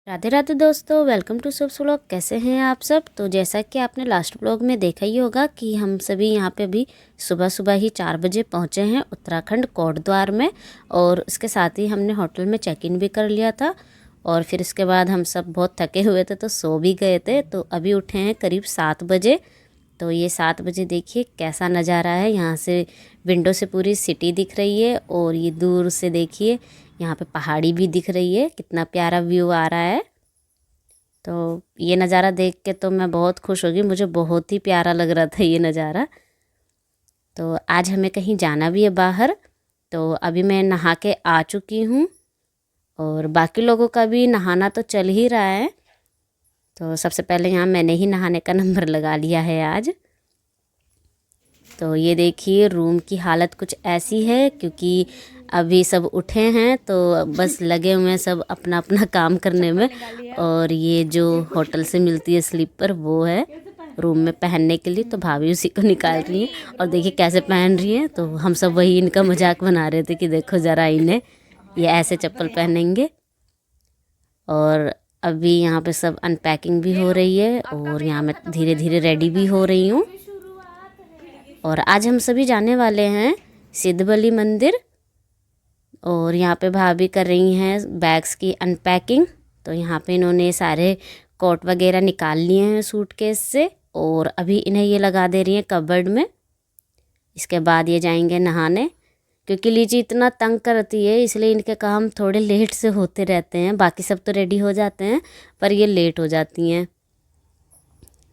राधे राधे दोस्तों, welcome to सब vlog. कैसे हैं आप सब। तो जैसा कि आपने लास्ट व्लॉग में देखा ही होगा कि हम सभी यहाँ पे अभी सुबह सुबह ही 4 बजे पहुँचे हैं उत्तराखंड कोटद्वार में। और उसके साथ ही हमने होटल में चेक इन भी कर लिया था। और फिर इसके बाद हम सब बहुत थके हुए थे तो सो भी गए थे। तो अभी उठे हैं करीब 7 बजे। तो ये 7 बजे देखिए कैसा नज़ारा है। यहाँ से विंडो से पूरी सिटी दिख रही है और ये दूर से देखिए यहाँ पे पहाड़ी भी दिख रही है। कितना प्यारा व्यू आ रहा है। तो ये नज़ारा देख के तो मैं बहुत खुश होगी। मुझे बहुत ही प्यारा लग रहा था ये नज़ारा। तो आज हमें कहीं जाना भी है बाहर। तो अभी मैं नहा के आ चुकी हूँ और बाकी लोगों का भी नहाना तो चल ही रहा है। तो सबसे पहले यहाँ मैंने ही नहाने का नंबर लगा लिया है आज। तो ये देखिए रूम की हालत कुछ ऐसी है क्योंकि अभी सब उठे हैं तो बस लगे हुए हैं सब अपना अपना काम करने में। और ये जो होटल से मिलती है स्लीपर वो है रूम में पहनने के लिए। तो भाभी उसी को निकाल रही हैं और देखिए कैसे पहन रही हैं। तो हम सब वही इनका मजाक बना रहे थे कि देखो ज़रा इन्हें, ये ऐसे चप्पल पहनेंगे। और अभी यहाँ पे सब अनपैकिंग भी हो रही है और यहाँ मैं धीरे धीरे रेडी भी हो रही हूँ। और आज हम सभी जाने वाले हैं सिद्धबली मंदिर। और यहाँ पे भाभी कर रही हैं बैग्स की अनपैकिंग। तो यहाँ पे इन्होंने सारे कोट वगैरह निकाल लिए हैं सूटकेस से और अभी इन्हें ये लगा दे रही हैं कबर्ड में। इसके बाद ये जाएंगे नहाने क्योंकि लीची इतना तंग करती है इसलिए इनके काम थोड़े लेट से होते रहते हैं। बाकी सब तो रेडी हो जाते हैं पर ये लेट हो जाती हैं।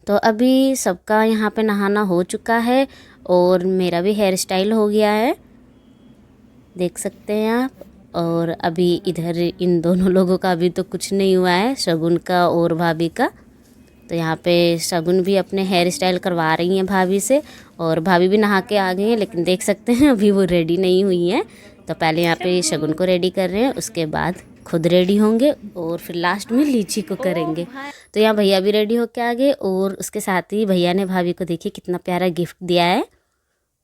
तो अभी सबका यहाँ पे नहाना हो चुका है और मेरा भी हेयर स्टाइल हो गया है, देख सकते हैं आप। और अभी इधर इन दोनों लोगों का अभी तो कुछ नहीं हुआ है, शगुन का और भाभी का। तो यहाँ पे शगुन भी अपने हेयर स्टाइल करवा रही हैं भाभी से और भाभी भी नहा के आ गई हैं, लेकिन देख सकते हैं अभी वो रेडी नहीं हुई हैं। तो पहले यहाँ पे शगुन को रेडी कर रहे हैं, उसके बाद खुद रेडी होंगे और फिर लास्ट में लीची को करेंगे। तो यहाँ भैया भी रेडी होके आ गए और उसके साथ ही भैया ने भाभी को देखिए कितना प्यारा गिफ्ट दिया है।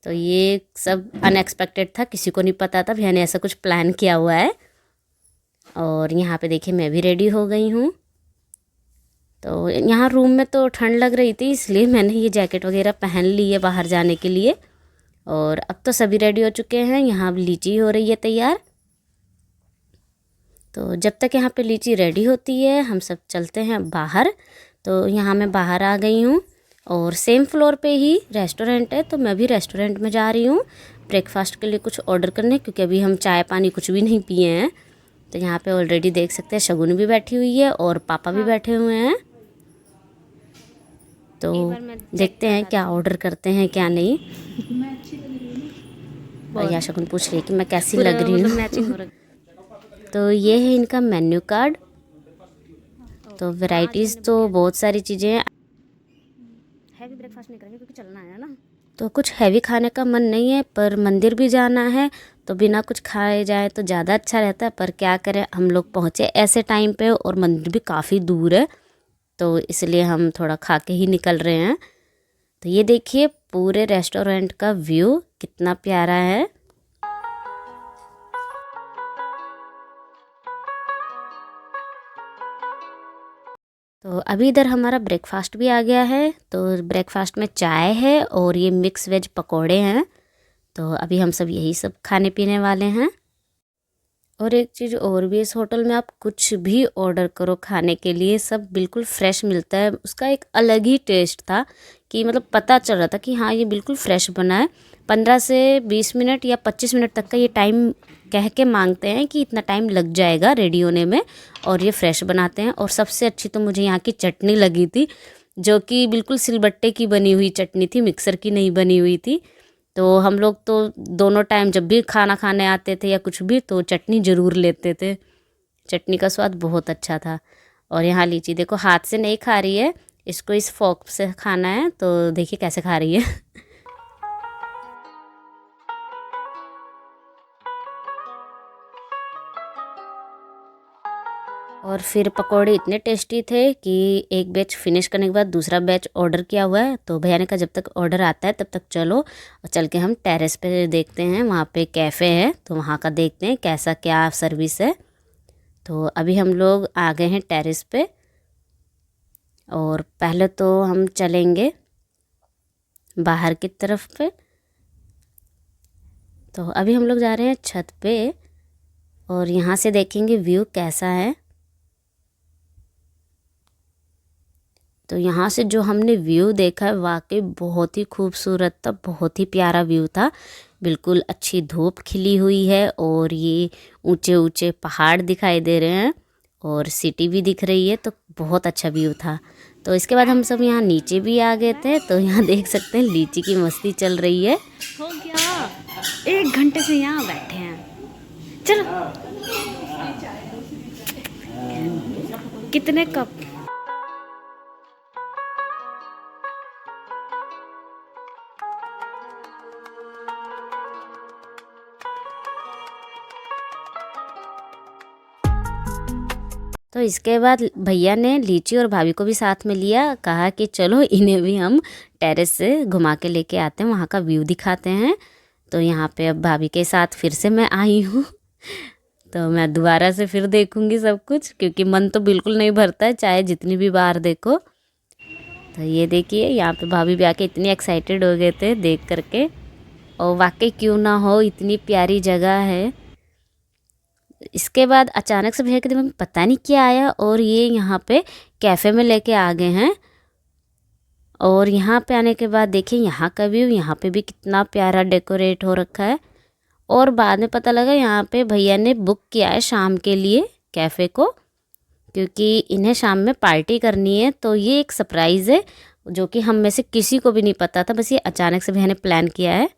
तो ये सब अनएक्सपेक्टेड था, किसी को नहीं पता था भैया ने ऐसा कुछ प्लान किया हुआ है। और यहाँ पे देखिए मैं भी रेडी हो गई हूँ। तो यहाँ रूम में तो ठंड लग रही थी इसलिए मैंने ये जैकेट वगैरह पहन ली है बाहर जाने के लिए। और अब तो सभी रेडी हो चुके हैं। यहाँ लीची हो रही है तैयार। तो जब तक यहाँ पे लीची रेडी होती है हम सब चलते हैं बाहर। तो यहाँ मैं बाहर आ गई हूँ और सेम फ्लोर पे ही रेस्टोरेंट है तो मैं भी रेस्टोरेंट में जा रही हूँ ब्रेकफास्ट के लिए कुछ ऑर्डर करने, क्योंकि अभी हम चाय पानी कुछ भी नहीं पिए हैं। तो यहाँ पे ऑलरेडी देख सकते हैं शगुन भी बैठी हुई है और पापा भी बैठे हुए हैं। तो देखते हैं क्या ऑर्डर करते हैं क्या नहीं। और या शगुन पूछ रही है कि मैं कैसी लग रही हूँ। तो ये है इनका मेन्यू कार्ड। तो वैरायटीज़ तो बहुत सारी चीज़ें हैं। हैवी ब्रेकफास्ट नहीं करेंगे क्योंकि चलना है ना। तो कुछ हैवी खाने का मन नहीं है पर मंदिर भी जाना है तो बिना कुछ खाए जाए तो ज़्यादा अच्छा रहता है। पर क्या करें, हम लोग पहुँचे ऐसे टाइम पे और मंदिर भी काफ़ी दूर है तो इसलिए हम थोड़ा खा के ही निकल रहे हैं। तो ये देखिए पूरे रेस्टोरेंट का व्यू कितना प्यारा है। तो अभी इधर हमारा ब्रेकफास्ट भी आ गया है। तो ब्रेकफास्ट में चाय है और ये मिक्स वेज पकोड़े हैं। तो अभी हम सब यही सब खाने पीने वाले हैं। और एक चीज़ और भी, इस होटल में आप कुछ भी ऑर्डर करो खाने के लिए सब बिल्कुल फ्रेश मिलता है। उसका एक अलग ही टेस्ट था कि मतलब पता चल रहा था कि हाँ ये बिल्कुल फ्रेश बना है। 15 से 20 मिनट या 25 मिनट तक का ये टाइम कह के मांगते हैं कि इतना टाइम लग जाएगा रेडी होने में, और ये फ्रेश बनाते हैं। और सबसे अच्छी तो मुझे यहाँ की चटनी लगी थी, जो कि बिल्कुल सिलबट्टे की बनी हुई चटनी थी, मिक्सर की नहीं बनी हुई थी। तो हम लोग तो दोनों टाइम जब भी खाना खाने आते थे या कुछ भी तो चटनी ज़रूर लेते थे। चटनी का स्वाद बहुत अच्छा था। और यहाँ लीची देखो हाथ से नहीं खा रही है, इसको इस फोक से खाना है। तो देखिए कैसे खा रही है। और फिर पकोड़े इतने टेस्टी थे कि एक बैच फिनिश करने के बाद दूसरा बैच ऑर्डर किया हुआ है। तो भैया ने कहा जब तक ऑर्डर आता है तब तक चलो और चल के हम टेरेस पे देखते हैं, वहाँ पे कैफ़े है तो वहाँ का देखते हैं कैसा क्या सर्विस है। तो अभी हम लोग आ गए हैं टेरेस पे, और पहले तो हम चलेंगे बाहर की तरफ पे। तो अभी हम लोग जा रहे हैं छत पे और यहाँ से देखेंगे व्यू कैसा है। तो यहाँ से जो हमने व्यू देखा है वाकई बहुत ही खूबसूरत था, बहुत ही प्यारा व्यू था। बिल्कुल अच्छी धूप खिली हुई है और ये ऊंचे ऊंचे पहाड़ दिखाई दे रहे हैं और सिटी भी दिख रही है, तो बहुत अच्छा व्यू था। तो इसके बाद हम सब यहाँ नीचे भी आ गए थे, तो यहाँ देख सकते हैं लीची की मस्ती चल रही है। हो गया, 1 घंटे से यहाँ बैठे हैं। चलो, कितने कप? तो इसके बाद भैया ने लीची और भाभी को भी साथ में लिया, कहा कि चलो इन्हें भी हम टेरेस से घुमा के लेके आते हैं, वहाँ का व्यू दिखाते हैं। तो यहाँ पे अब भाभी के साथ फिर से मैं आई हूँ तो मैं दोबारा से फिर देखूँगी सब कुछ, क्योंकि मन तो बिल्कुल नहीं भरता है चाहे जितनी भी बार देखो। तो ये देखिए यहाँ पे भाभी भी आके इतनी एक्साइटेड हो गए थे देख करके, और वाकई क्यों ना हो, इतनी प्यारी जगह है। इसके बाद अचानक से भैया के दिमाग में पता नहीं क्या आया और ये यहाँ पे कैफ़े में लेके आ गए हैं। और यहाँ पे आने के बाद देखिए यहाँ का व्यू, यहाँ पे भी कितना प्यारा डेकोरेट हो रखा है। और बाद में पता लगा यहाँ पे भैया ने बुक किया है शाम के लिए कैफ़े को, क्योंकि इन्हें शाम में पार्टी करनी है। तो ये एक सरप्राइज़ है जो कि हम में से किसी को भी नहीं पता था, बस ये अचानक से भैया ने प्लान किया है।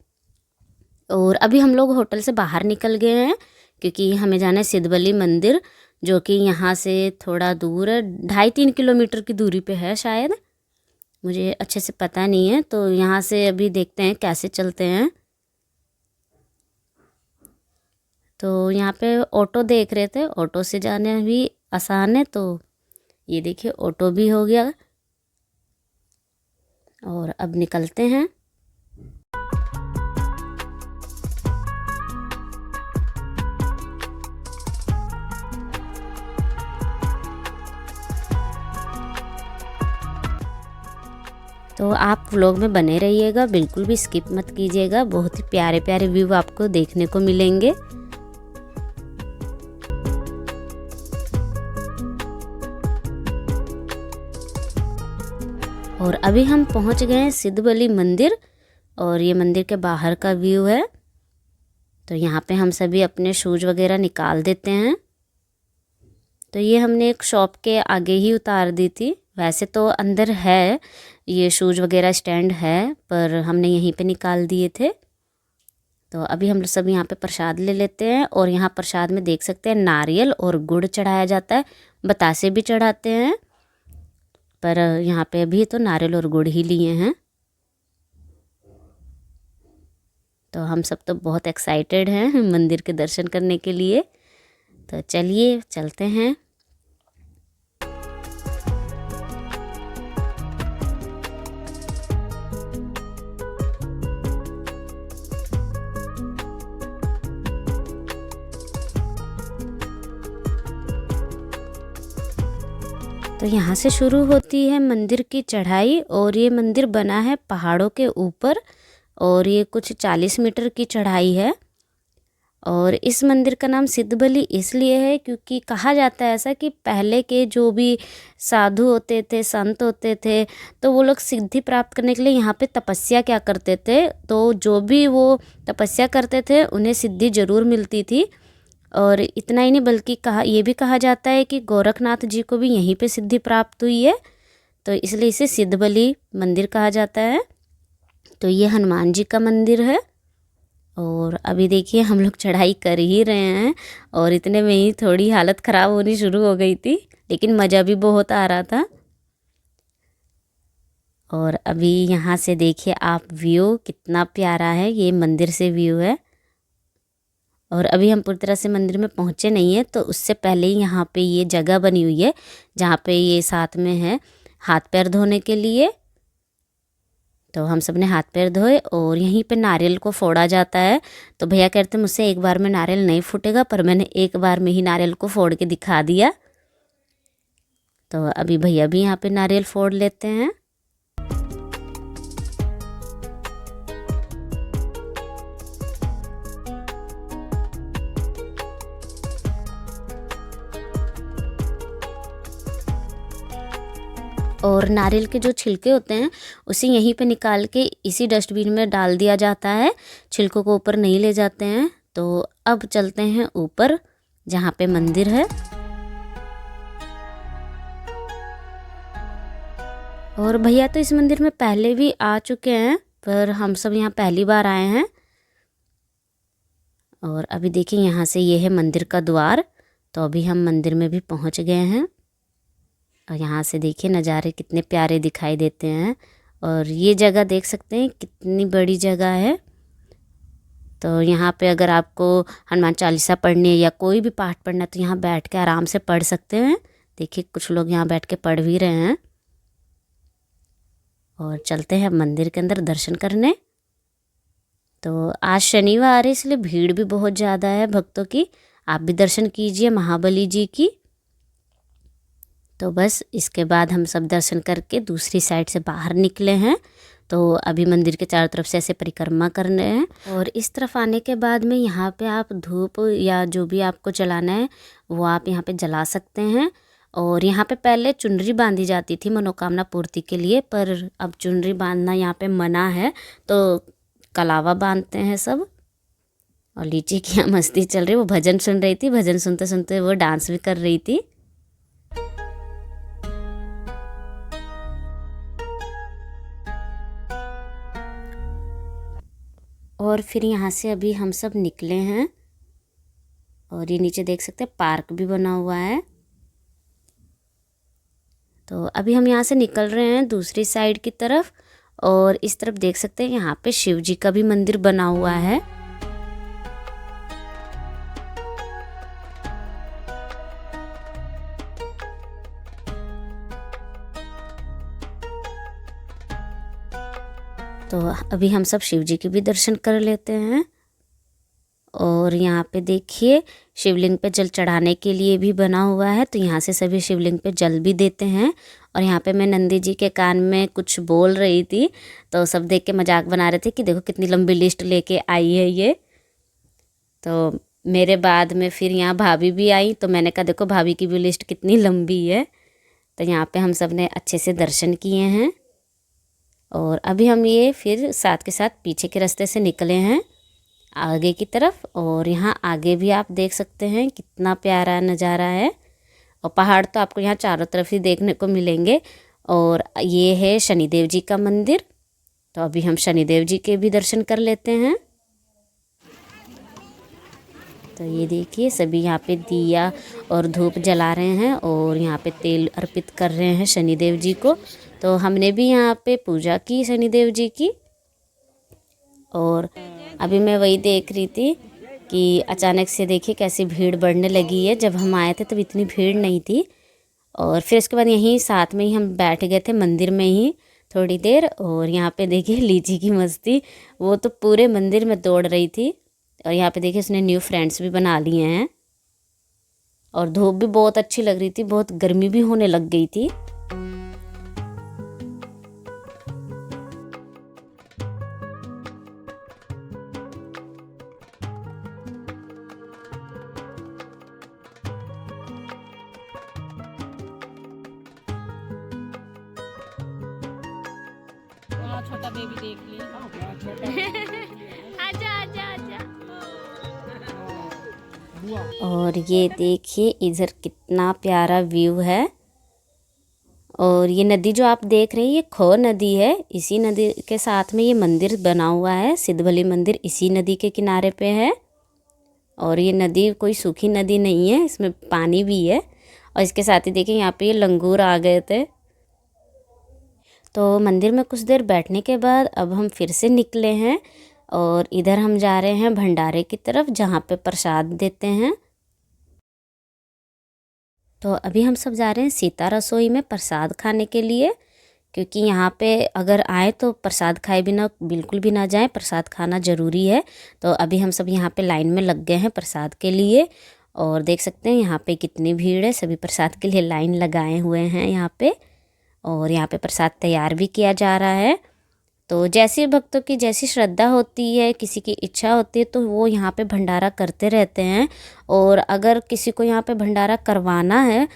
और अभी हम लोग होटल से बाहर निकल गए हैं, क्योंकि हमें जाना है सिद्धबली मंदिर, जो कि यहाँ से थोड़ा दूर है, 2.5-3 किलोमीटर की दूरी पे है शायद, मुझे अच्छे से पता नहीं है। तो यहाँ से अभी देखते हैं कैसे चलते हैं। तो यहाँ पे ऑटो देख रहे थे, ऑटो से जाने भी आसान है। तो ये देखिए ऑटो भी हो गया और अब निकलते हैं। तो आप व्लॉग में बने रहिएगा, बिल्कुल भी स्किप मत कीजिएगा, बहुत ही प्यारे प्यारे व्यू आपको देखने को मिलेंगे। और अभी हम पहुंच गए हैं सिद्धबली मंदिर, और ये मंदिर के बाहर का व्यू है। तो यहाँ पे हम सभी अपने शूज़ वगैरह निकाल देते हैं। तो ये हमने एक शॉप के आगे ही उतार दी थी, वैसे तो अंदर है ये शूज़ वगैरह स्टैंड है, पर हमने यहीं पे निकाल दिए थे। तो अभी हम सब यहाँ पे प्रसाद ले लेते हैं। और यहाँ प्रसाद में देख सकते हैं नारियल और गुड़ चढ़ाया जाता है, बतासे भी चढ़ाते हैं, पर यहाँ पे अभी तो नारियल और गुड़ ही लिए हैं। तो हम सब तो बहुत एक्साइटेड हैं मंदिर के दर्शन करने के लिए। तो चलिए चलते हैं। तो यहाँ से शुरू होती है मंदिर की चढ़ाई, और ये मंदिर बना है पहाड़ों के ऊपर, और ये कुछ 40 मीटर की चढ़ाई है। और इस मंदिर का नाम सिद्धबली इसलिए है क्योंकि कहा जाता है ऐसा कि पहले के जो भी साधु होते थे, संत होते थे, तो वो लोग सिद्धि प्राप्त करने के लिए यहाँ पे तपस्या क्या करते थे। तो जो भी वो तपस्या करते थे उन्हें सिद्धि ज़रूर मिलती थी। और इतना ही नहीं बल्कि ये भी कहा जाता है कि गोरखनाथ जी को भी यहीं पे सिद्धि प्राप्त हुई है, तो इसलिए इसे सिद्धबली मंदिर कहा जाता है। तो ये हनुमान जी का मंदिर है। और अभी देखिए हम लोग चढ़ाई कर ही रहे हैं, और इतने में ही थोड़ी हालत ख़राब होनी शुरू हो गई थी, लेकिन मज़ा भी बहुत आ रहा था। और अभी यहाँ से देखिए आप व्यू कितना प्यारा है, ये मंदिर से व्यू है। और अभी हम पूरी तरह से मंदिर में पहुँचे नहीं हैं, तो उससे पहले ही यहाँ पे ये जगह बनी हुई है जहाँ पे ये साथ में है हाथ पैर धोने के लिए। तो हम सब ने हाथ पैर धोए और यहीं पे नारियल को फोड़ा जाता है। तो भैया कहते मुझसे एक बार में नारियल नहीं फूटेगा, पर मैंने एक बार में ही नारियल को फोड़ के दिखा दिया। तो अभी भैया भी यहाँ पे नारियल फोड़ लेते हैं। और नारियल के जो छिलके होते हैं उसे यहीं पे निकाल के इसी डस्टबिन में डाल दिया जाता है, छिलकों को ऊपर नहीं ले जाते हैं। तो अब चलते हैं ऊपर जहाँ पे मंदिर है। और भैया तो इस मंदिर में पहले भी आ चुके हैं, पर हम सब यहाँ पहली बार आए हैं। और अभी देखिए यहाँ से ये है मंदिर का द्वार। तो अभी हम मंदिर में भी पहुँच गए हैं और यहाँ से देखिए नज़ारे कितने प्यारे दिखाई देते हैं। और ये जगह देख सकते हैं कितनी बड़ी जगह है। तो यहाँ पे अगर आपको हनुमान चालीसा पढ़नी है या कोई भी पाठ पढ़ना है तो यहाँ बैठ के आराम से पढ़ सकते हैं। देखिए कुछ लोग यहाँ बैठ के पढ़ भी रहे हैं। और चलते हैं मंदिर के अंदर दर्शन करने। तो आज शनिवार है इसलिए भीड़ भी बहुत ज़्यादा है भक्तों की। आप भी दर्शन कीजिए महाबली जी की। तो बस इसके बाद हम सब दर्शन करके दूसरी साइड से बाहर निकले हैं। तो अभी मंदिर के चारों तरफ से ऐसे परिक्रमा करने हैं। और इस तरफ आने के बाद में यहाँ पे आप धूप या जो भी आपको जलाना है वो आप यहाँ पे जला सकते हैं। और यहाँ पे पहले चुनरी बांधी जाती थी मनोकामना पूर्ति के लिए, पर अब चुनरी बांधना यहाँ पे मना है, तो कलावा बांधते हैं सब। और लीची की यहाँ मस्ती चल रही है, वो भजन सुन रही थी, भजन सुनते सुनते वो डांस भी कर रही थी। और फिर यहाँ से अभी हम सब निकले हैं। और ये नीचे देख सकते हैं पार्क भी बना हुआ है। तो अभी हम यहाँ से निकल रहे हैं दूसरी साइड की तरफ। और इस तरफ देख सकते हैं यहाँ पे शिव जी का भी मंदिर बना हुआ है। तो अभी हम सब शिव जी के भी दर्शन कर लेते हैं। और यहाँ पे देखिए शिवलिंग पे जल चढ़ाने के लिए भी बना हुआ है, तो यहाँ से सभी शिवलिंग पे जल भी देते हैं। और यहाँ पे मैं नंदी जी के कान में कुछ बोल रही थी, तो सब देख के मजाक बना रहे थे कि देखो कितनी लंबी लिस्ट लेके आई है ये। तो मेरे बाद में फिर यहाँ भाभी भी आई, तो मैंने कहा देखो भाभी की भी लिस्ट कितनी लंबी है। तो यहाँ पे हम सब ने अच्छे से दर्शन किए हैं। और अभी हम ये फिर साथ के साथ पीछे के रास्ते से निकले हैं आगे की तरफ। और यहाँ आगे भी आप देख सकते हैं कितना प्यारा नज़ारा है। और पहाड़ तो आपको यहाँ चारों तरफ ही देखने को मिलेंगे। और ये है शनिदेव जी का मंदिर। तो अभी हम शनिदेव जी के भी दर्शन कर लेते हैं। तो ये देखिए सभी यहाँ पे दिया और धूप जला रहे हैं और यहाँ पे तेल अर्पित कर रहे हैं शनिदेव जी को। तो हमने भी यहाँ पे पूजा की शनिदेव जी की। और अभी मैं वही देख रही थी कि अचानक से देखिए कैसी भीड़ बढ़ने लगी है। जब हम आए थे तब इतनी भीड़ नहीं थी। और फिर उसके बाद यहीं साथ में ही हम बैठ गए थे मंदिर में ही थोड़ी देर। और यहाँ पे देखिए लीची की मस्ती, वो तो पूरे मंदिर में दौड़ रही थी। और यहाँ पे देखिए उसने न्यू फ्रेंड्स भी बना लिए हैं। और धूप भी बहुत अच्छी लग रही थी, बहुत गर्मी भी होने लग गई थी। छोटा बेबी देख ली। आजा आजा आजा। और ये देखिए इधर कितना प्यारा व्यू है। और ये नदी जो आप देख रहे हैं ये खो नदी है। इसी नदी के साथ में ये मंदिर बना हुआ है, सिद्धबली मंदिर इसी नदी के किनारे पे है। और ये नदी कोई सूखी नदी नहीं है, इसमें पानी भी है। और इसके साथ ही देखिए यहाँ पे ये लंगूर आ गए थे। तो मंदिर में कुछ देर बैठने के बाद अब हम फिर से निकले हैं। और इधर हम जा रहे हैं भंडारे की तरफ जहाँ पे प्रसाद देते हैं। तो अभी हम सब जा रहे हैं सीता रसोई में प्रसाद खाने के लिए, क्योंकि यहाँ पे अगर आए तो प्रसाद खाए बिना बिल्कुल भी ना जाएं, प्रसाद खाना ज़रूरी है। तो अभी हम सब यहाँ पे लाइन में लग गए हैं प्रसाद के लिए, और देख सकते हैं यहाँ पे कितनी भीड़ है। सभी प्रसाद के लिए लाइन लगाए हुए हैं यहाँ पे, और यहाँ पे प्रसाद तैयार भी किया जा रहा है। तो जैसे भक्तों की जैसी श्रद्धा होती है, किसी की इच्छा होती है, तो वो यहाँ पे भंडारा करते रहते हैं। और अगर किसी को यहाँ पे भंडारा करवाना है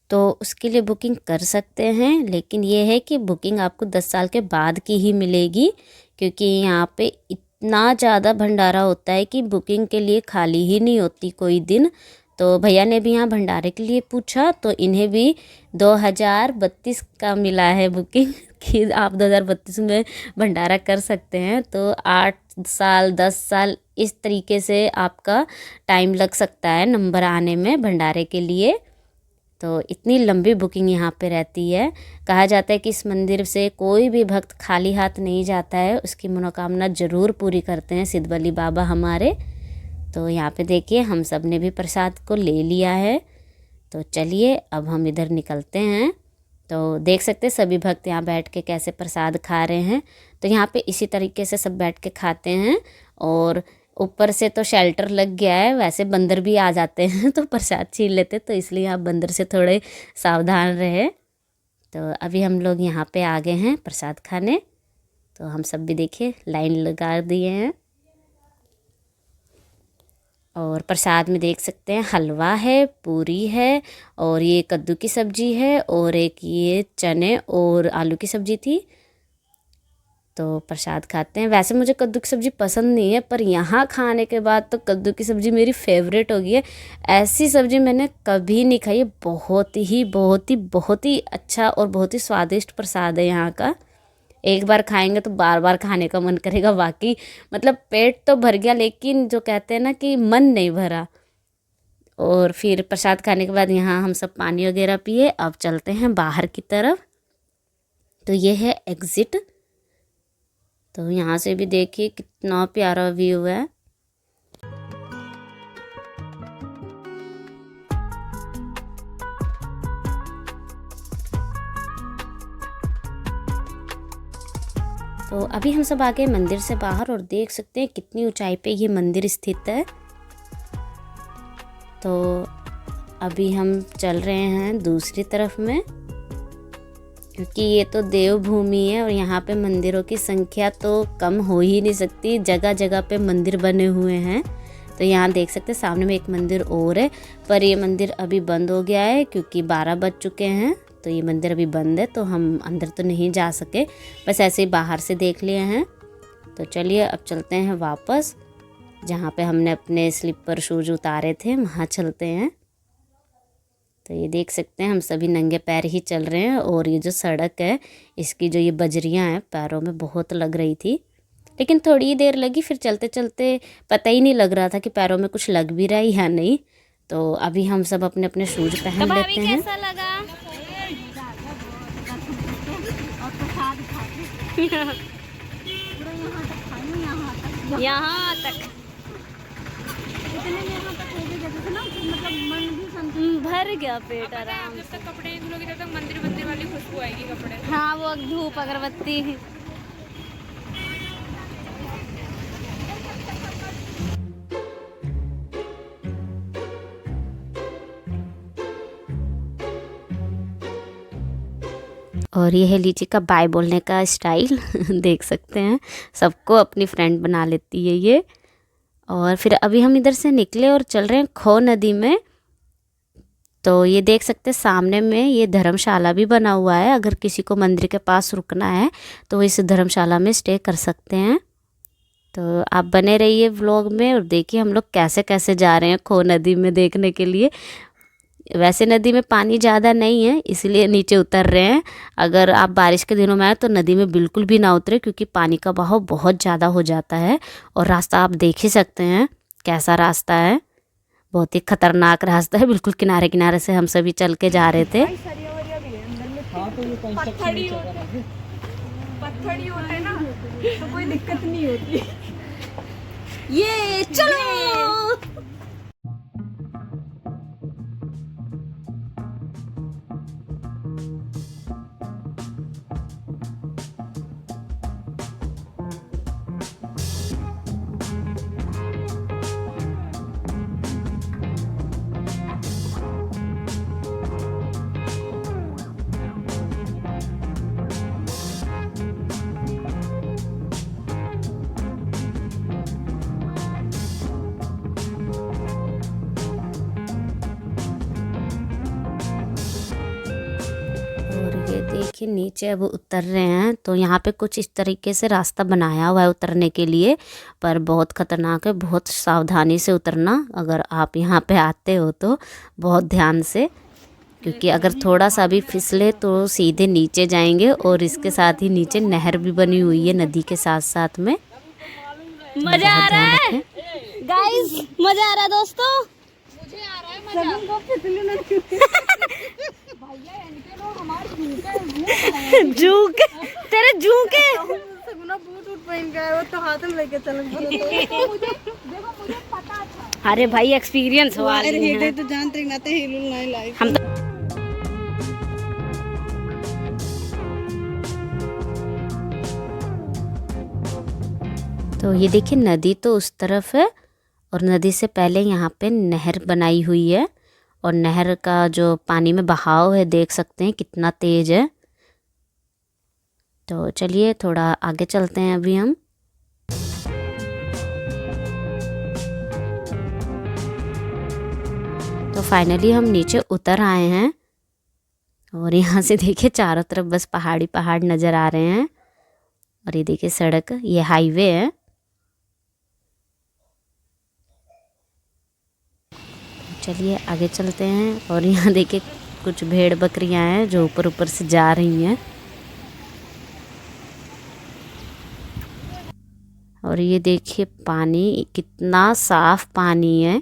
तो उसके लिए बुकिंग कर सकते हैं। लेकिन ये है कि बुकिंग आपको 10 साल के बाद की ही मिलेगी, क्योंकि यहाँ पे इतना ज़्यादा भंडारा होता है कि बुकिंग के लिए खाली ही नहीं होती कोई दिन। तो भैया ने भी यहाँ भंडारे के लिए पूछा, तो इन्हें भी 2032 का मिला है बुकिंग कि आप 2032 में भंडारा कर सकते हैं। तो 8 साल 10 साल इस तरीके से आपका टाइम लग सकता है नंबर आने में भंडारे के लिए। तो इतनी लंबी बुकिंग यहाँ पे रहती है। कहा जाता है कि इस मंदिर से कोई भी भक्त खाली हाथ नहीं जाता है, उसकी मनोकामना ज़रूर पूरी करते हैं सिद्धवली बाबा हमारे। तो यहाँ पे देखिए हम सब ने भी प्रसाद को ले लिया है। तो चलिए अब हम इधर निकलते हैं। तो देख सकते हैं सभी भक्त यहाँ बैठ के कैसे प्रसाद खा रहे हैं। तो यहाँ पे इसी तरीके से सब बैठ के खाते हैं, और ऊपर से तो शेल्टर लग गया है, वैसे बंदर भी आ जाते हैं तो प्रसाद छीन लेते, तो इसलिए आप बंदर से थोड़े सावधान रहे। तो अभी हम लोग यहाँ पे आ गए हैं प्रसाद खाने। तो हम सब भी देखिए लाइन लगा दिए हैं, और प्रसाद में देख सकते हैं हलवा है, पूरी है, और ये कद्दू की सब्जी है, और एक ये चने और आलू की सब्जी थी। तो प्रसाद खाते हैं। वैसे मुझे कद्दू की सब्ज़ी पसंद नहीं है, पर यहाँ खाने के बाद तो कद्दू की सब्ज़ी मेरी फेवरेट हो गई है। ऐसी सब्ज़ी मैंने कभी नहीं खाई है। बहुत ही अच्छा और बहुत ही स्वादिष्ट प्रसाद है यहाँ का। एक बार खाएंगे तो बार बार खाने का मन करेगा। वाकई मतलब पेट तो भर गया, लेकिन जो कहते हैं ना कि मन नहीं भरा। और फिर प्रसाद खाने के बाद यहाँ हम सब पानी वगैरह पिए। अब चलते हैं बाहर की तरफ। तो ये है एग्ज़िट। तो यहाँ से भी देखिए कितना प्यारा व्यू है। तो अभी हम सब आ गए मंदिर से बाहर, और देख सकते हैं कितनी ऊंचाई पे ये मंदिर स्थित है। तो अभी हम चल रहे हैं दूसरी तरफ में, क्योंकि ये तो देवभूमि है और यहाँ पे मंदिरों की संख्या तो कम हो ही नहीं सकती। जगह जगह पे मंदिर बने हुए हैं। तो यहाँ देख सकते हैं सामने में एक मंदिर और है, पर ये मंदिर अभी बंद हो गया है क्योंकि 12 बज चुके हैं। तो ये मंदिर अभी बंद है, तो हम अंदर तो नहीं जा सके, बस ऐसे ही बाहर से देख लिए हैं। तो चलिए अब चलते हैं वापस, जहाँ पे हमने अपने स्लीपर शूज उतारे थे वहाँ चलते हैं। तो ये देख सकते हैं हम सभी नंगे पैर ही चल रहे हैं, और ये जो सड़क है इसकी जो ये बजरियाँ हैं पैरों में बहुत लग रही थी, लेकिन थोड़ी ही देर लगी, फिर चलते चलते पता ही नहीं लग रहा था कि पैरों में कुछ लग भी रहा है या नहीं। तो अभी हम सब अपने अपने शूज पहन लेते हैं। कैसा लगा? यहाँ तक भर गया पेट आराम से। कपड़े धुलोगे तब तक मंदिर मंदिर वाली खुशबू आएगी कपड़े। हाँ, वो धूप अगरबत्ती। और ये है लीची का बाय बोलने का स्टाइल देख सकते हैं, सबको अपनी फ्रेंड बना लेती है ये। और फिर अभी हम इधर से निकले और चल रहे हैं खो नदी में। तो ये देख सकते हैं सामने में ये धर्मशाला भी बना हुआ है। अगर किसी को मंदिर के पास रुकना है तो इस धर्मशाला में स्टे कर सकते हैं। तो आप बने रहिए व्लॉग में, और देखिए हम लोग कैसे कैसे जा रहे हैं खो नदी में देखने के लिए। वैसे नदी में पानी ज़्यादा नहीं है, इसलिए नीचे उतर रहे हैं। अगर आप बारिश के दिनों में आए तो नदी में बिल्कुल भी ना उतरे, क्योंकि पानी का बहाव बहुत ज़्यादा हो जाता है। और रास्ता आप देख ही सकते हैं कैसा रास्ता है, बहुत ही खतरनाक रास्ता है। बिल्कुल किनारे किनारे से हम सभी चल के जा रहे थे। पत्थर होते हैं ना, तो कोई दिक्कत नहीं होती। ये चलो। ये देखिए नीचे अब उतर रहे हैं। तो यहाँ पे कुछ इस तरीके से रास्ता बनाया हुआ है उतरने के लिए, पर बहुत ख़तरनाक है, बहुत सावधानी से उतरना अगर आप यहाँ पे आते हो तो, बहुत ध्यान से, क्योंकि अगर थोड़ा सा भी फिसले तो सीधे नीचे जाएंगे। और इसके साथ ही नीचे नहर भी बनी हुई है नदी के साथ साथ में। मजा आ रहा है गाइस, मजा आ रहा है दोस्तों। मुझे आ रहा है मजा। झूके तेरे झूके सगुना बूट उठ पहन के आया, वो तो हाथ में लेके चल। मुझे पता था। अरे भाई एक्सपीरियंस हुआ तो जानते ना थे हिलुल नहीं लाई हम तो। तो ये देखिए नदी तो उस तरफ है, और नदी से पहले यहाँ पे नहर बनाई हुई है। और नहर का जो पानी में बहाव है देख सकते हैं कितना तेज है। तो चलिए थोड़ा आगे चलते हैं अभी हम। तो फाइनली हम नीचे उतर आए हैं, और यहाँ से देखिए चारों तरफ बस पहाड़ी पहाड़ नज़र आ रहे हैं। और ये देखिए सड़क, ये हाईवे है। चलिए आगे चलते हैं। और यहाँ देखिए कुछ भेड़ बकरियां हैं जो ऊपर ऊपर से जा रही हैं। और ये देखिए पानी, कितना साफ पानी है।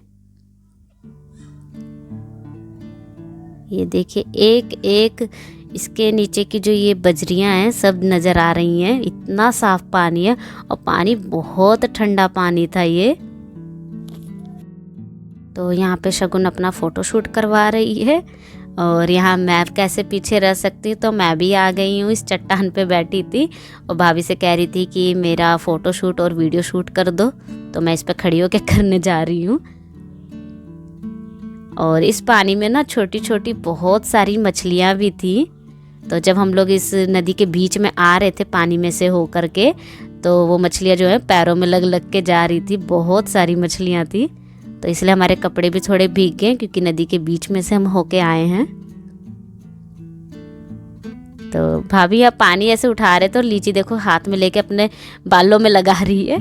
ये देखिए एक एक इसके नीचे की जो ये बजरियां हैं सब नज़र आ रही हैं। इतना साफ पानी है, और पानी बहुत ठंडा पानी था ये। तो यहाँ पे शगुन अपना फ़ोटो शूट करवा रही है। और यहाँ मैं कैसे पीछे रह सकती हूँ, तो मैं भी आ गई हूँ। इस चट्टान पे बैठी थी और भाभी से कह रही थी कि मेरा फ़ोटो शूट और वीडियो शूट कर दो, तो मैं इस पे खड़ी होकर करने जा रही हूँ। और इस पानी में ना छोटी छोटी बहुत सारी मछलियाँ भी थी। तो जब हम लोग इस नदी के बीच में आ रहे थे पानी में से हो कर के, तो वो मछलियाँ जो है पैरों में लग लग के जा रही थी। बहुत सारी मछलियाँ थी, तो इसलिए हमारे कपड़े भी थोड़े भीग गए, क्योंकि नदी के बीच में से हम होके आए हैं। तो भाभी अब पानी ऐसे उठा रहे तो लीची देखो हाथ में लेके अपने बालों में लगा रही है।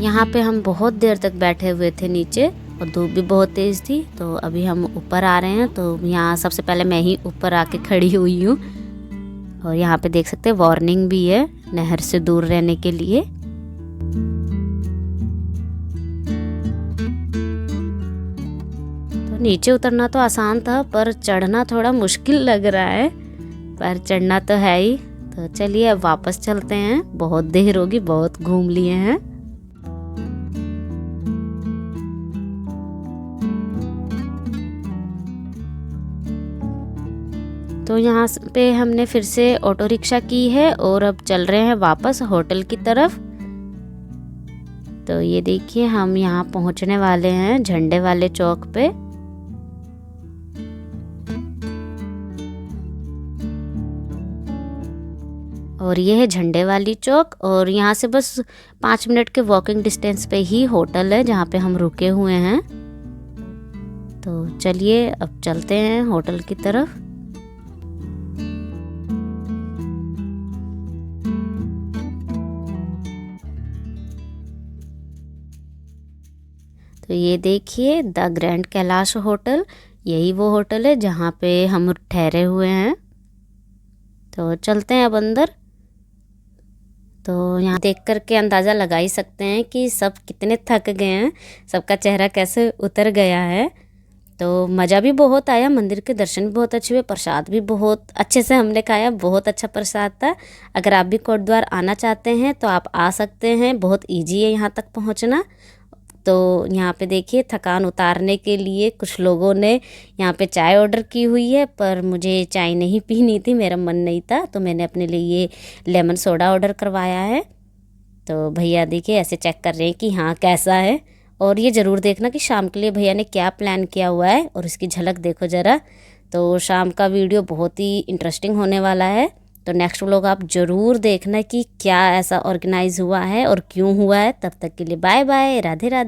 यहाँ पे हम बहुत देर तक बैठे हुए थे नीचे, और धूप भी बहुत तेज़ थी। तो अभी हम ऊपर आ रहे हैं। तो यहाँ सबसे पहले मैं ही ऊपर आके खड़ी हुई हूँ। और यहाँ पे देख सकते हैं वार्निंग भी है नहर से दूर रहने के लिए। तो नीचे उतरना तो आसान था, पर चढ़ना थोड़ा मुश्किल लग रहा है, पर चढ़ना तो है ही। तो चलिए अब वापस चलते हैं, बहुत देर होगी, बहुत घूम लिए हैं। तो यहाँ पे हमने फिर से ऑटो रिक्शा की है, और अब चल रहे हैं वापस होटल की तरफ। तो ये देखिए हम यहाँ पहुँचने वाले हैं झंडे वाले चौक पे। और ये है झंडे वाली चौक, और यहाँ से बस 5 मिनट के वॉकिंग डिस्टेंस पे ही होटल है जहाँ पे हम रुके हुए हैं। तो चलिए अब चलते हैं होटल की तरफ। तो ये देखिए द ग्रैंड कैलाश होटल, यही वो होटल है जहाँ पे हम ठहरे हुए हैं। तो चलते हैं अब अंदर। तो यहाँ देख कर के अंदाज़ा लगा ही सकते हैं कि सब कितने थक गए हैं, सबका चेहरा कैसे उतर गया है। तो मज़ा भी बहुत आया, मंदिर के दर्शन भी बहुत अच्छे हुए, प्रसाद भी बहुत अच्छे से हमने खाया, बहुत अच्छा प्रसाद था। अगर आप भी कोटद्वार आना चाहते हैं तो आप आ सकते हैं, बहुत ईजी है यहाँ तक पहुँचना। तो यहाँ पे देखिए थकान उतारने के लिए कुछ लोगों ने यहाँ पे चाय ऑर्डर की हुई है, पर मुझे चाय नहीं पीनी थी, मेरा मन नहीं था, तो मैंने अपने लिए ये लेमन सोडा ऑर्डर करवाया है। तो भैया देखिए ऐसे चेक कर रहे हैं कि हाँ कैसा है। और ये ज़रूर देखना कि शाम के लिए भैया ने क्या प्लान किया हुआ है, और इसकी झलक देखो ज़रा। तो शाम का वीडियो बहुत ही इंटरेस्टिंग होने वाला है, तो नेक्स्ट व्लॉग आप ज़रूर देखना कि क्या ऐसा ऑर्गेनाइज हुआ है और क्यों हुआ है। तब तक के लिए बाय बाय, राधे राधे।